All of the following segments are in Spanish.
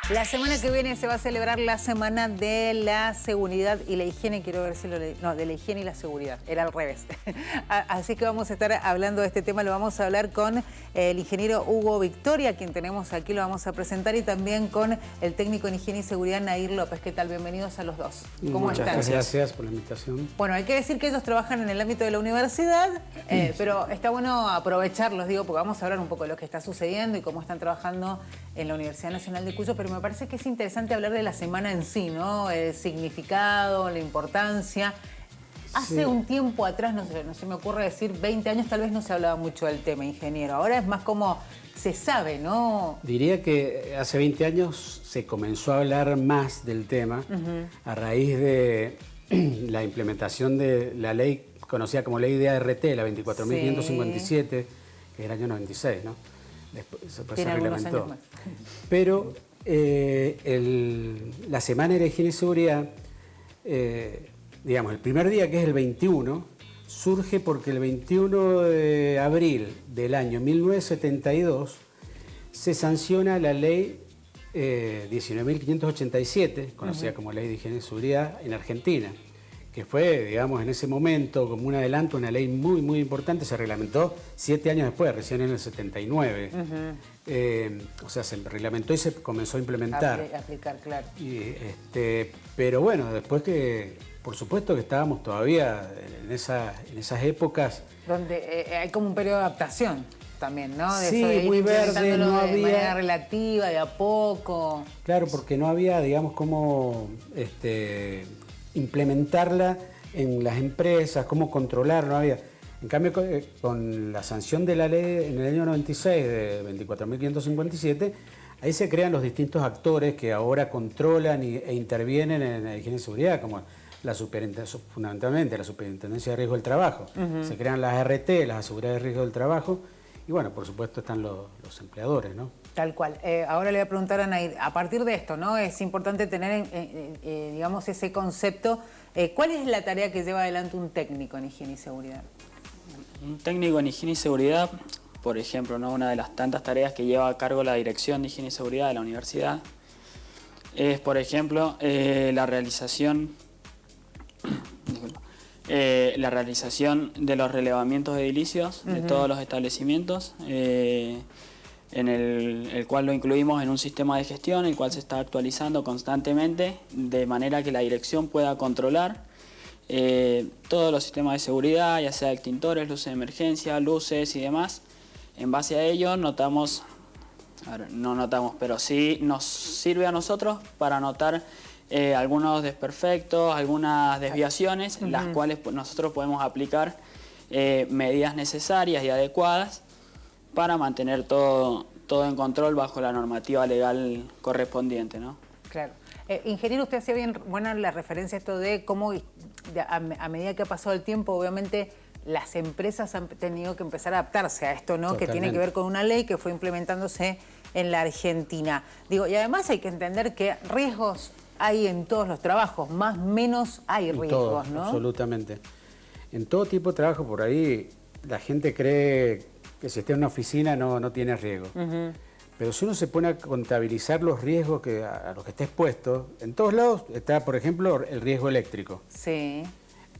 La semana que viene se va a celebrar la Semana de la Seguridad y la Higiene. Quiero ver si lo leí. No, de la Higiene y la Seguridad. Era al revés. Así que vamos a estar hablando de este tema. Lo vamos a hablar con el ingeniero Hugo Victoria, quien tenemos aquí, lo vamos a presentar, y también con el técnico en Higiene y Seguridad, Nair López. ¿Qué tal? Bienvenidos a los dos. ¿Cómo están? Muchas gracias por la invitación. Bueno, hay que decir que ellos trabajan en el ámbito de la universidad, pero está bueno aprovecharlos, digo, porque vamos a hablar un poco de lo que está sucediendo y cómo están trabajando en la Universidad Nacional de Cuyo, pero me parece que es interesante hablar de la semana en sí, ¿no? El significado, la importancia. Hace un tiempo atrás, no se me ocurre decir, 20 años tal vez no se hablaba mucho del tema, ingeniero. Ahora es más como se sabe, ¿no? Diría que hace 20 años se comenzó a hablar más del tema a raíz de la implementación de la ley conocida como ley de ART, la 24.557, que es el año 96, ¿no? Después se reglamentó. Pero la Semana de la Higiene y Seguridad, digamos, el primer día, que es el 21, surge porque el 21 de abril del año 1972 se sanciona la ley 19.587, conocida como Ley de Higiene y Seguridad en Argentina, que fue, digamos, en ese momento como un adelanto, una ley muy, muy importante. Se reglamentó 7 años después, recién en el 79. O sea, se reglamentó y se comenzó a implementar. Aplicar, claro. Pero bueno, después que, por supuesto que estábamos todavía en esas épocas. Donde hay como un periodo de adaptación también, ¿no? De sí, eso de muy verde, no había... De manera relativa, de a poco. Claro, porque no había, digamos, cómo implementarla en las empresas, cómo controlar, no había. En cambio, con la sanción de la ley en el año 96 de 24.557, ahí se crean los distintos actores que ahora controlan e intervienen en la higiene y seguridad, como fundamentalmente la Superintendencia de Riesgo del Trabajo. Se crean las ART, las Aseguradoras de Riesgo del Trabajo, y bueno, por supuesto están los empleadores, ¿no? Tal cual. Ahora le voy a preguntar a Nair, a partir de esto, ¿no? Es importante tener, digamos, ese concepto. ¿Cuál es la tarea que lleva adelante un técnico en higiene y seguridad? Un técnico en higiene y seguridad, por ejemplo, ¿no? Una de las tantas tareas que lleva a cargo la Dirección de Higiene y Seguridad de la universidad es, por ejemplo, la realización de los relevamientos edilicios de todos los establecimientos, en el cual lo incluimos en un sistema de gestión, el cual se está actualizando constantemente, de manera que la dirección pueda controlar todos los sistemas de seguridad, ya sea extintores, luces de emergencia, luces y demás. En base a ello pero sí nos sirve a nosotros para notar algunos desperfectos, algunas desviaciones, las cuales nosotros podemos aplicar medidas necesarias y adecuadas para mantener todo en control bajo la normativa legal correspondiente, ¿no? Claro. Ingeniero, usted hacía bien buena la referencia a esto de cómo a medida que ha pasado el tiempo, obviamente las empresas han tenido que empezar a adaptarse a esto, ¿no? Totalmente. Que tiene que ver con una ley que fue implementándose en la Argentina. Digo, y además hay que entender que riesgos hay en todos los trabajos, más o menos hay riesgos, todo, ¿no? Absolutamente. En todo tipo de trabajo, por ahí la gente cree que si está en una oficina no tiene riesgo. Pero si uno se pone a contabilizar los riesgos a los que está expuesto, en todos lados está, por ejemplo, el riesgo eléctrico. Sí.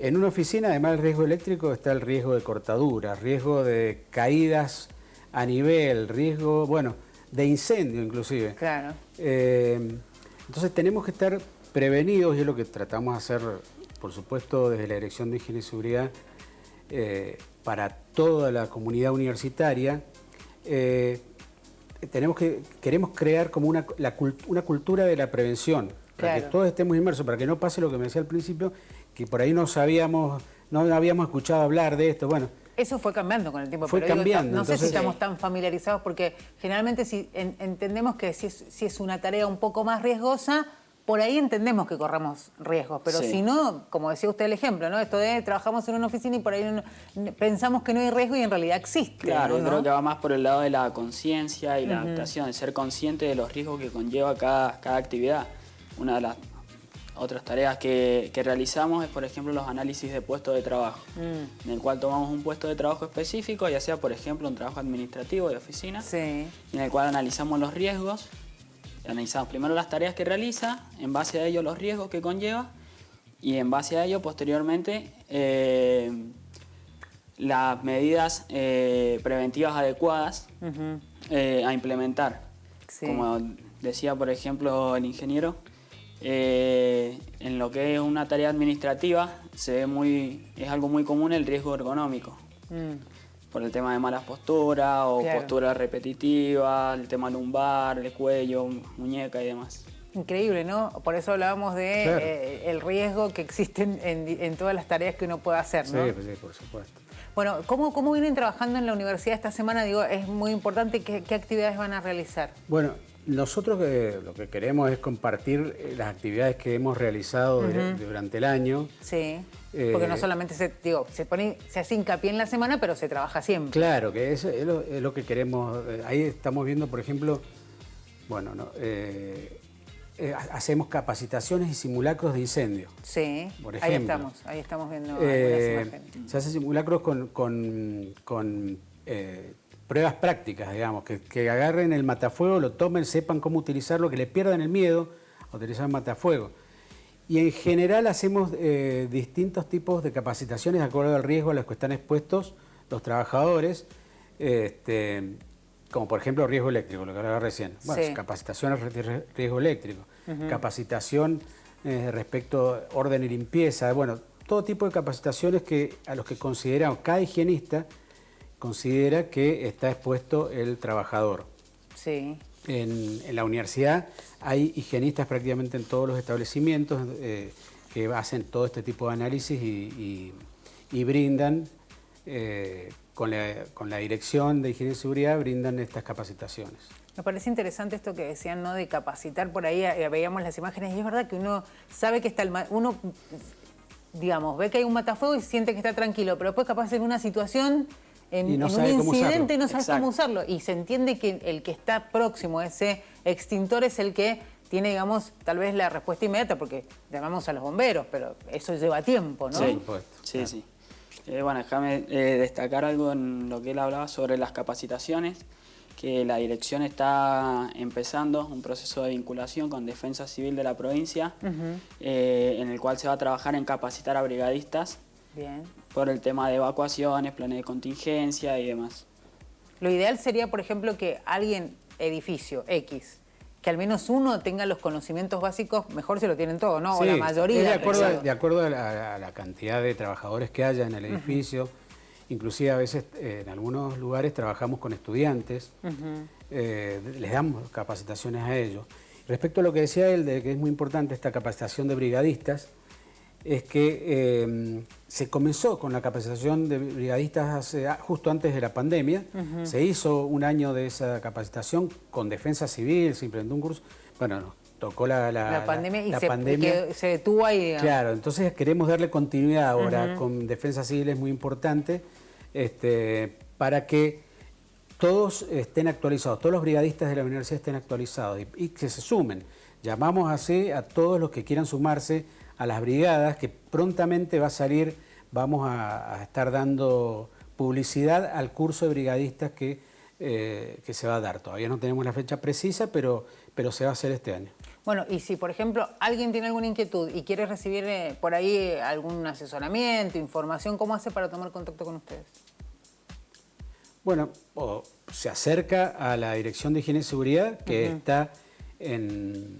En una oficina, además del riesgo eléctrico, está el riesgo de cortadura, riesgo de caídas a nivel, riesgo, bueno, de incendio inclusive. Claro. Entonces tenemos que estar prevenidos, y es lo que tratamos de hacer, por supuesto, desde la Dirección de Higiene y Seguridad, para toda la comunidad universitaria. Queremos crear como una cultura de la prevención, para que todos estemos inmersos, para que no pase lo que me decía al principio, que por ahí no habíamos escuchado hablar de esto. Bueno, eso fue cambiando con el tiempo. Fue cambiando. No entonces, sé si estamos tan familiarizados, porque generalmente si entendemos que si es una tarea un poco más riesgosa, por ahí entendemos que corremos riesgos, pero si no, como decía usted el ejemplo, ¿no? Esto de trabajamos en una oficina y por ahí pensamos que no hay riesgo y en realidad existe. Claro, ¿no? Yo creo que va más por el lado de la conciencia y la adaptación, de ser consciente de los riesgos que conlleva cada actividad. Una de las otras tareas que realizamos es, por ejemplo, los análisis de puestos de trabajo, en el cual tomamos un puesto de trabajo específico, ya sea, por ejemplo, un trabajo administrativo de oficina, en el cual analizamos los riesgos Analizamos primero las tareas que realiza, en base a ello los riesgos que conlleva y en base a ello posteriormente las medidas preventivas adecuadas a implementar. Sí. Como decía, por ejemplo, el ingeniero, en lo que es una tarea administrativa es algo muy común el riesgo ergonómico. Por el tema de malas posturas o Claro. posturas repetitivas, el tema lumbar, el cuello, muñeca y demás. Increíble, ¿no? Por eso hablábamos de Claro. el riesgo que existe en todas las tareas que uno puede hacer, ¿no? Sí, pues sí, por supuesto. Bueno, ¿cómo vienen trabajando en la universidad esta semana? Digo, es muy importante. ¿Qué actividades van a realizar? Bueno, nosotros lo que queremos es compartir las actividades que hemos realizado durante el año. Sí, porque no solamente se hace hincapié en la semana, pero se trabaja siempre. Claro, que eso es lo que queremos. Ahí estamos viendo, por ejemplo, bueno, hacemos capacitaciones y simulacros de incendio. Sí, Por ahí ejemplo. estamos viendo algunas imágenes. Se hacen simulacros con pruebas prácticas, digamos, que agarren el matafuego, lo tomen, sepan cómo utilizarlo, que le pierdan el miedo a utilizar el matafuego. Y en general hacemos distintos tipos de capacitaciones de acuerdo al riesgo a los que están expuestos los trabajadores, como por ejemplo riesgo eléctrico, lo que hablaba recién. Bueno, Sí. capacitaciones de riesgo eléctrico, capacitación respecto a orden y limpieza, bueno, todo tipo de capacitaciones a los que consideramos, cada higienista considera que está expuesto el trabajador. Sí. En la universidad hay higienistas prácticamente en todos los establecimientos que hacen todo este tipo de análisis y brindan, con la dirección de higiene y seguridad, brindan estas capacitaciones. Me parece interesante esto que decían, ¿no? De capacitar. Por ahí veíamos las imágenes y es verdad que uno sabe que uno, digamos, ve que hay un matafuego y siente que está tranquilo, pero después capaz en una situación, Y no en un sabe cómo incidente, usarlo. no sabes Exacto. cómo usarlo. Y se entiende que el que está próximo a ese extintor es el que tiene, digamos, tal vez la respuesta inmediata, porque llamamos a los bomberos, pero eso lleva tiempo, ¿no? Sí, Por supuesto, sí, claro. sí. Bueno, déjame destacar algo en lo que él hablaba sobre las capacitaciones, que la dirección está empezando un proceso de vinculación con Defensa Civil de la provincia, en el cual se va a trabajar en capacitar a brigadistas Bien. por el tema de evacuaciones, planes de contingencia y demás. Lo ideal sería, por ejemplo, que alguien, edificio X, que al menos uno tenga los conocimientos básicos, mejor si lo tienen todos, ¿no? O Sí, la mayoría. es pero- de acuerdo a la cantidad de trabajadores que haya en el edificio. Inclusive a veces en algunos lugares trabajamos con estudiantes, les damos capacitaciones a ellos. Respecto a lo que decía él, de que es muy importante esta capacitación de brigadistas, es que se comenzó con la capacitación de brigadistas justo antes de la pandemia. Se hizo un año de esa capacitación con Defensa Civil, se implementó un curso. Bueno, no, tocó la pandemia y la se, pandemia. que se detuvo ahí, digamos. Claro, entonces queremos darle continuidad ahora con Defensa Civil, es muy importante, para que todos estén actualizados, todos los brigadistas de la universidad estén actualizados y que se sumen. Llamamos así a todos los que quieran sumarse a las brigadas, que prontamente va a salir, vamos a estar dando publicidad al curso de brigadistas que se va a dar. Todavía no tenemos la fecha precisa, pero se va a hacer este año. Bueno, y si, por ejemplo, alguien tiene alguna inquietud y quiere recibir por ahí algún asesoramiento, información, ¿cómo hace para tomar contacto con ustedes? Bueno, o se acerca a la Dirección de Higiene y Seguridad, que está en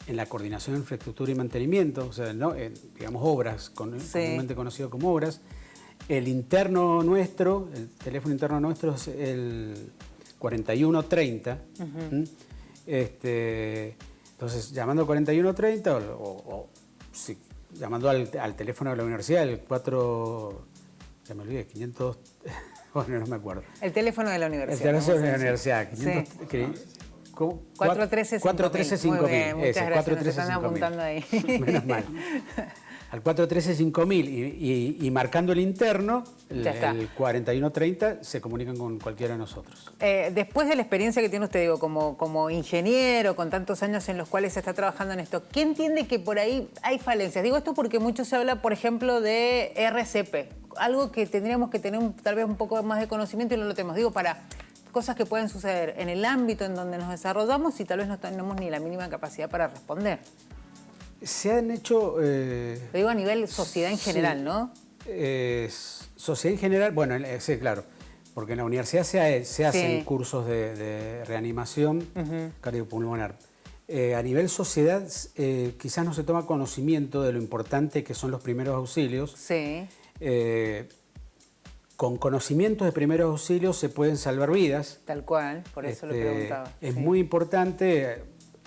la Coordinación de Infraestructura y Mantenimiento, o sea, ¿no? Digamos obras, comúnmente conocido como obras. El interno nuestro, el teléfono interno nuestro es el 4130. Entonces, llamando al 4130 o sí, llamando al teléfono de la universidad, el 500... Bueno, no me acuerdo. El teléfono de la El universidad. teléfono de la vamos a decir. universidad. 500, Sí. 413-5000. 413-5000. Muy bien, muchas Ese, gracias. Nos están apuntando ahí. Menos mal. Al 413-5000 y marcando el interno, Ya está. el 4130, se comunican con cualquiera de nosotros. Después de la experiencia que tiene usted, digo, como ingeniero, con tantos años en los cuales se está trabajando en esto, ¿qué entiende que por ahí hay falencias? Digo esto porque mucho se habla, por ejemplo, de RCP, algo que tendríamos que tener tal vez un poco más de conocimiento y no lo tenemos. Digo, para cosas que pueden suceder en el ámbito en donde nos desarrollamos y tal vez no tenemos ni la mínima capacidad para responder. Se han hecho... Lo digo a nivel sociedad en general, ¿no? Sociedad en general, bueno, sí, claro, porque en la universidad se hacen cursos de reanimación cardiopulmonar. A nivel sociedad, quizás no se toma conocimiento de lo importante que son los primeros auxilios. Sí. Con conocimientos de primeros auxilios se pueden salvar vidas. Tal cual, por eso lo preguntaba. Es muy importante,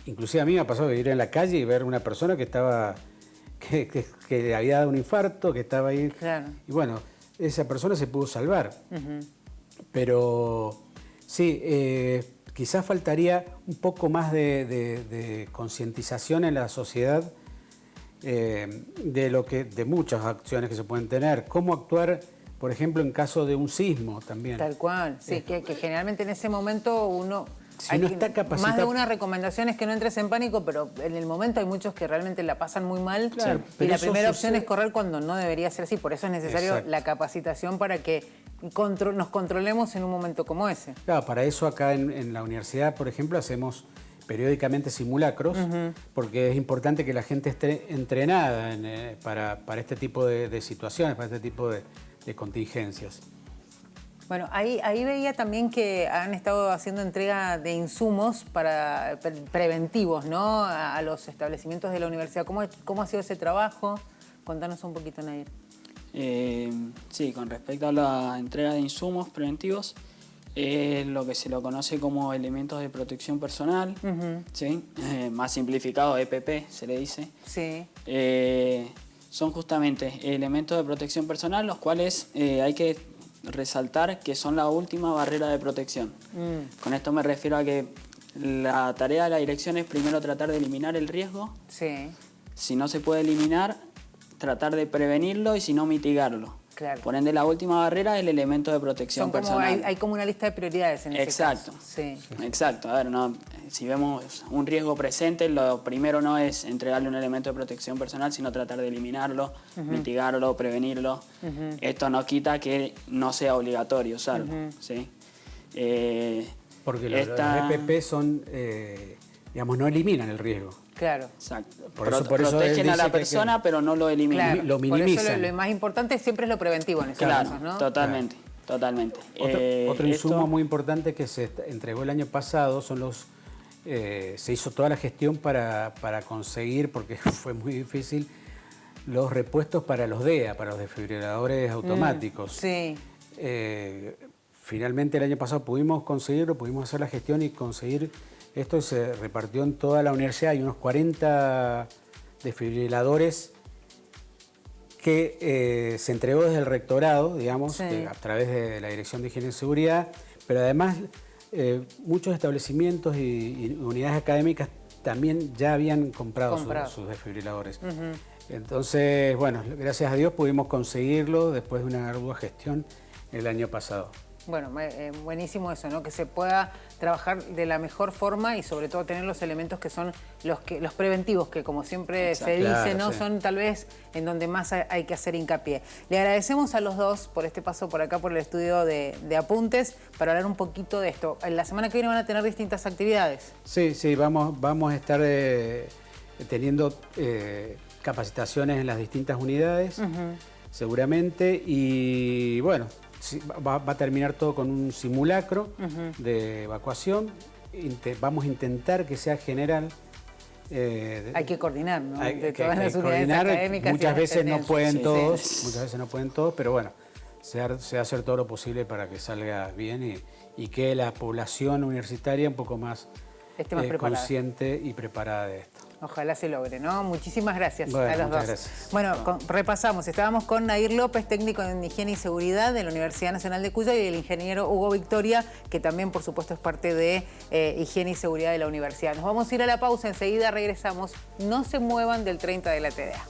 inclusive a mí me ha pasado de ir en la calle y ver una persona que estaba, que le había dado un infarto, que estaba ahí. Claro. Y bueno, esa persona se pudo salvar. Pero sí, quizás faltaría un poco más de concientización en la sociedad de muchas acciones que se pueden tener. Cómo actuar, por ejemplo, en caso de un sismo también. Tal cual, sí, que generalmente en ese momento uno... Si no está capacitado... Más de una recomendación es que no entres en pánico, pero en el momento hay muchos que realmente la pasan muy mal. Claro, y la primera opción sucede... es correr cuando no debería ser así. Por eso es necesario la capacitación para que nos controlemos en un momento como ese. Claro, para eso acá en la universidad, por ejemplo, hacemos periódicamente simulacros, porque es importante que la gente esté entrenada para este tipo de situaciones, para este tipo de contingencias. Bueno, ahí veía también que han estado haciendo entrega de insumos para preventivos, ¿no? A los establecimientos de la universidad. ¿Cómo ha sido ese trabajo? Contanos un poquito, Nair. Sí, con respecto a la entrega de insumos preventivos, es lo que se lo conoce como elementos de protección personal, ¿sí? Más simplificado, EPP se le dice. Sí. Son justamente elementos de protección personal, los cuales hay que resaltar que son la última barrera de protección. Con esto me refiero a que la tarea de la dirección es primero tratar de eliminar el riesgo. Sí. Si no se puede eliminar, tratar de prevenirlo y si no, mitigarlo. Claro. Por ende, la última barrera es el elemento de protección personal. Hay como una lista de prioridades en ese Exacto. caso. Sí. Exacto. A ver, si vemos un riesgo presente, lo primero no es entregarle un elemento de protección personal, sino tratar de eliminarlo, mitigarlo, prevenirlo. Esto no quita que no sea obligatorio usarlo. ¿Sí? Porque los EPP son, digamos, no eliminan el riesgo. Claro. Exacto. Por eso protegen a la persona, pero no lo eliminan. Claro. Lo minimizan. Por eso lo más importante siempre es lo preventivo en esos casos, ¿no? Totalmente. Totalmente. Otro insumo muy importante que se entregó el año pasado son los... se hizo toda la gestión para conseguir, porque fue muy difícil, los repuestos para los DEA, para los desfibriladores automáticos. Sí. Finalmente el año pasado pudimos conseguirlo, pudimos hacer la gestión y conseguir esto. Se repartió en toda la universidad. Hay unos 40 desfibriladores que se entregó desde el rectorado, digamos, a través de la Dirección de Higiene y Seguridad, pero además muchos establecimientos y unidades académicas también ya habían comprado. Sus desfibriladores. Entonces, bueno, gracias a Dios pudimos conseguirlo después de una ardua gestión el año pasado. Bueno, buenísimo eso, ¿no? Que se pueda trabajar de la mejor forma y sobre todo tener los elementos que son los preventivos, que como siempre se dice, claro, ¿no? Son tal vez en donde más hay que hacer hincapié. Le agradecemos a los dos por este paso por acá por el estudio de Apuntes para hablar un poquito de esto. La semana que viene van a tener distintas actividades. Sí, vamos a estar teniendo capacitaciones en las distintas unidades, seguramente, y bueno, va a terminar todo con un simulacro de evacuación. Vamos a intentar que sea general. Hay que coordinar, ¿no? De todas las unidades académicas. Muchas veces no pueden todos, muchas veces no pueden todos, pero bueno, se va a hacer todo lo posible para que salga bien y que la población universitaria un poco más consciente y preparada de esto. Ojalá se logre, ¿no? Muchísimas gracias bueno, a los dos. Gracias. Bueno, repasamos. Estábamos con Nair López, técnico en Higiene y Seguridad de la Universidad Nacional de Cuyo, y el ingeniero Hugo Victoria, que también, por supuesto, es parte de Higiene y Seguridad de la Universidad. Nos vamos a ir a la pausa, enseguida regresamos. No se muevan del 30 de la TDA.